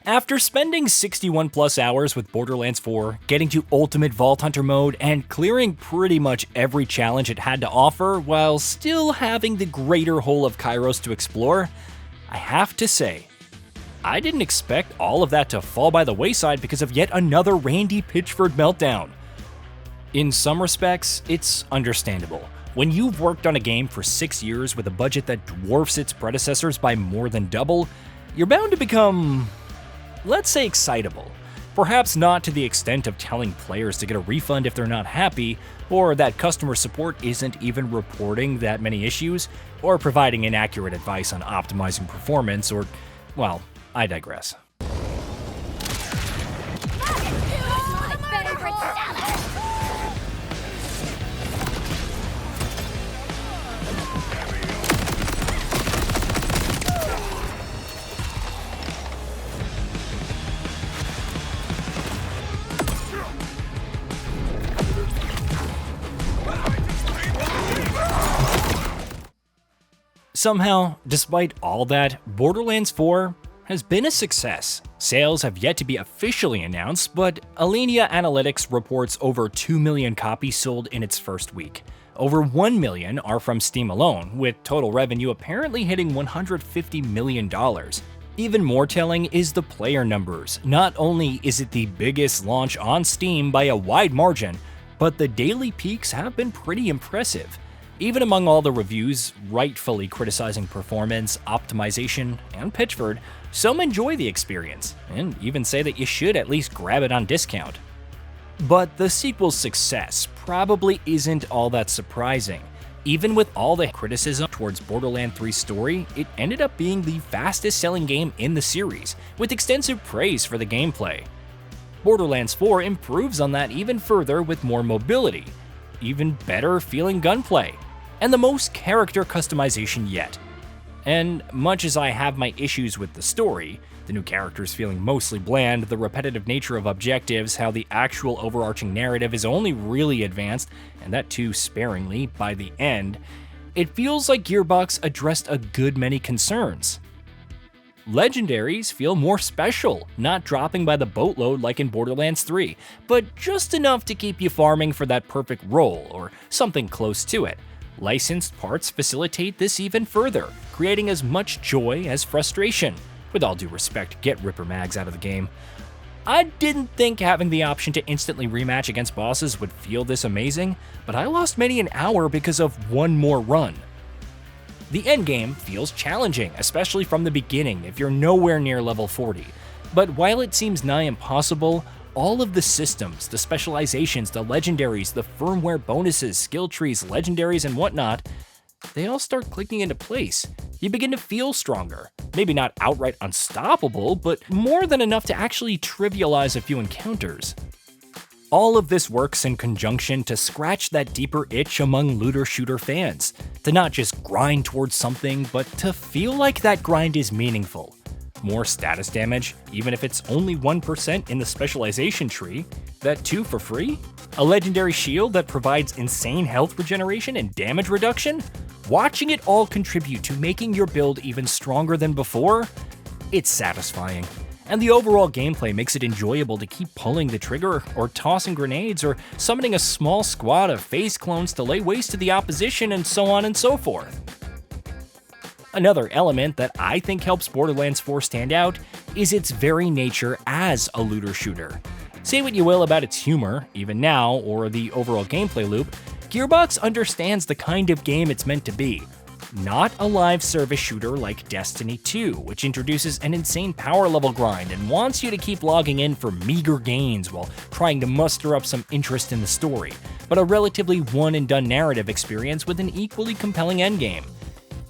After spending 61 plus hours with Borderlands 4, getting to Ultimate Vault Hunter mode, and clearing pretty much every challenge it had to offer while still having the greater whole of Kairos to explore, I have to say, I didn't expect all of that to fall by the wayside because of yet another Randy Pitchford meltdown. In some respects, it's understandable. When you've worked on a game for 6 years with a budget that dwarfs its predecessors by more than double, you're bound to become, let's say, excitable. Perhaps not to the extent of telling players to get a refund if they're not happy, or that customer support isn't even reporting that many issues, or providing inaccurate advice on optimizing performance, or, well, I digress. Somehow, despite all that, Borderlands 4 has been a success. Sales have yet to be officially announced, but Alenia Analytics reports over 2 million copies sold in its first week. Over 1 million are from Steam alone, with total revenue apparently hitting $150 million. Even more telling is the player numbers. Not only is it the biggest launch on Steam by a wide margin, but the daily peaks have been pretty impressive. Even among all the reviews rightfully criticizing performance, optimization, and Pitchford, some enjoy the experience, and even say that you should at least grab it on discount. But the sequel's success probably isn't all that surprising. Even with all the criticism towards Borderlands 3's story, it ended up being the fastest-selling game in the series, with extensive praise for the gameplay. Borderlands 4 improves on that even further with more mobility, even better feeling gunplay, and the most character customization yet. And much as I have my issues with the story, the new characters feeling mostly bland, the repetitive nature of objectives, how the actual overarching narrative is only really advanced, and that too sparingly, by the end, it feels like Gearbox addressed a good many concerns. Legendaries feel more special, not dropping by the boatload like in Borderlands 3, but just enough to keep you farming for that perfect roll, or something close to it. Licensed parts facilitate this even further, creating as much joy as frustration. With all due respect, get Ripper Mags out of the game. I didn't think having the option to instantly rematch against bosses would feel this amazing, but I lost many an hour because of one more run. The endgame feels challenging, especially from the beginning if you're nowhere near level 40. But while it seems nigh impossible, all of the systems, the specializations, the legendaries, the firmware bonuses, skill trees, legendaries, and whatnot, they all start clicking into place. You begin to feel stronger. Maybe not outright unstoppable, but more than enough to actually trivialize a few encounters. All of this works in conjunction to scratch that deeper itch among looter-shooter fans, to not just grind towards something, but to feel like that grind is meaningful. More status damage, even if it's only 1% in the specialization tree, that too for free? A legendary shield that provides insane health regeneration and damage reduction? Watching it all contribute to making your build even stronger than before? It's satisfying. And the overall gameplay makes it enjoyable to keep pulling the trigger, or tossing grenades, or summoning a small squad of phase clones to lay waste to the opposition, and so on and so forth. Another element that I think helps Borderlands 4 stand out is its very nature as a looter shooter. Say what you will about its humor, even now, or the overall gameplay loop, Gearbox understands the kind of game it's meant to be. Not a live service shooter like Destiny 2, which introduces an insane power level grind and wants you to keep logging in for meager gains while trying to muster up some interest in the story, but a relatively one-and-done narrative experience with an equally compelling endgame.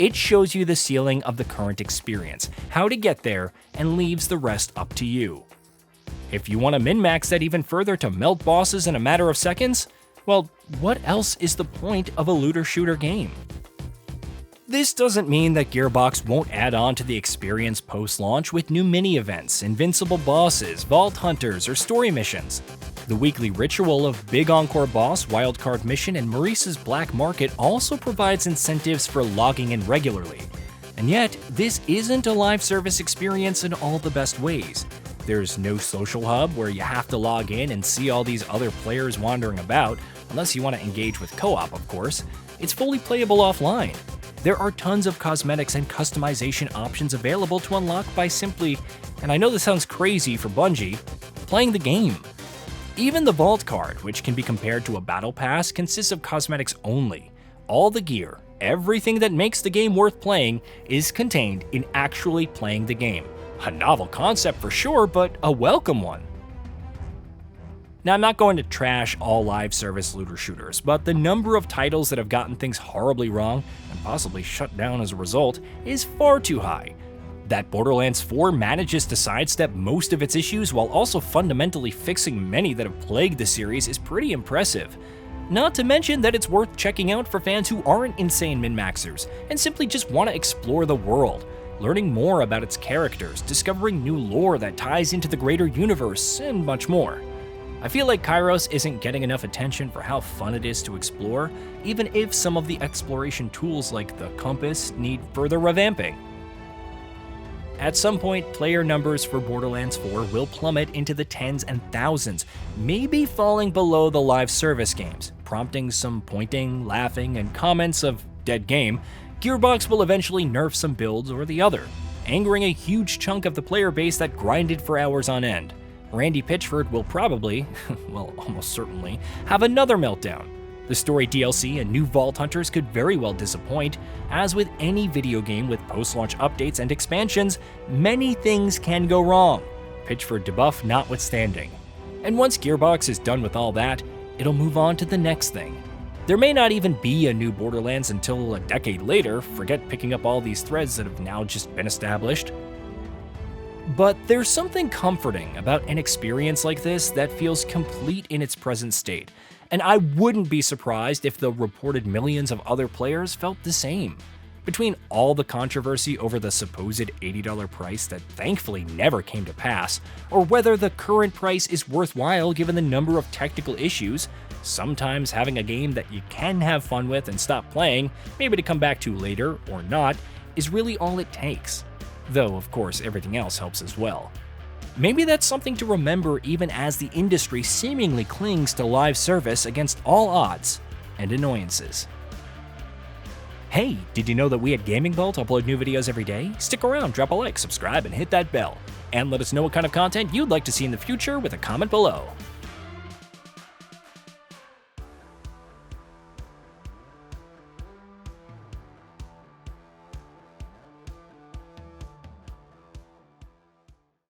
It shows you the ceiling of the current experience, how to get there, and leaves the rest up to you. If you want to min-max that even further to melt bosses in a matter of seconds, well, what else is the point of a looter shooter game? This doesn't mean that Gearbox won't add on to the experience post-launch with new mini-events, invincible bosses, vault hunters, or story missions. The weekly ritual of Big Encore Boss, Wildcard Mission, and Maurice's Black Market also provides incentives for logging in regularly. And yet, this isn't a live service experience in all the best ways. There's no social hub where you have to log in and see all these other players wandering about, unless you want to engage with co-op, of course. It's fully playable offline. There are tons of cosmetics and customization options available to unlock by simply, and I know this sounds crazy for Bungie, playing the game. Even the Vault card, which can be compared to a battle pass, consists of cosmetics only. All the gear, everything that makes the game worth playing, is contained in actually playing the game. A novel concept for sure, but a welcome one. Now, I'm not going to trash all live service looter shooters, but the number of titles that have gotten things horribly wrong, and possibly shut down as a result, is far too high. That Borderlands 4 manages to sidestep most of its issues while also fundamentally fixing many that have plagued the series is pretty impressive. Not to mention that it's worth checking out for fans who aren't insane min-maxers, and simply just want to explore the world, learning more about its characters, discovering new lore that ties into the greater universe, and much more. I feel like Kairos isn't getting enough attention for how fun it is to explore, even if some of the exploration tools like the compass need further revamping. At some point, player numbers for Borderlands 4 will plummet into the tens and thousands, maybe falling below the live service games, prompting some pointing, laughing, and comments of "dead game." Gearbox will eventually nerf some builds or the other, angering a huge chunk of the player base that grinded for hours on end. Randy Pitchford will probably, well, almost certainly, have another meltdown. The story DLC and new Vault Hunters could very well disappoint. As with any video game with post-launch updates and expansions, many things can go wrong, Pitchford debuff notwithstanding. And once Gearbox is done with all that, it'll move on to the next thing. There may not even be a new Borderlands until a decade later, forget picking up all these threads that have now just been established. But there's something comforting about an experience like this that feels complete in its present state, and I wouldn't be surprised if the reported millions of other players felt the same. Between all the controversy over the supposed $80 price that thankfully never came to pass, or whether the current price is worthwhile given the number of technical issues, sometimes having a game that you can have fun with and stop playing, maybe to come back to later or not, is really all it takes. Though, of course, everything else helps as well. Maybe that's something to remember even as the industry seemingly clings to live service against all odds and annoyances. Hey, did you know that we at GamingBolt upload new videos every day? Stick around, drop a like, subscribe, and hit that bell. And let us know what kind of content you'd like to see in the future with a comment below.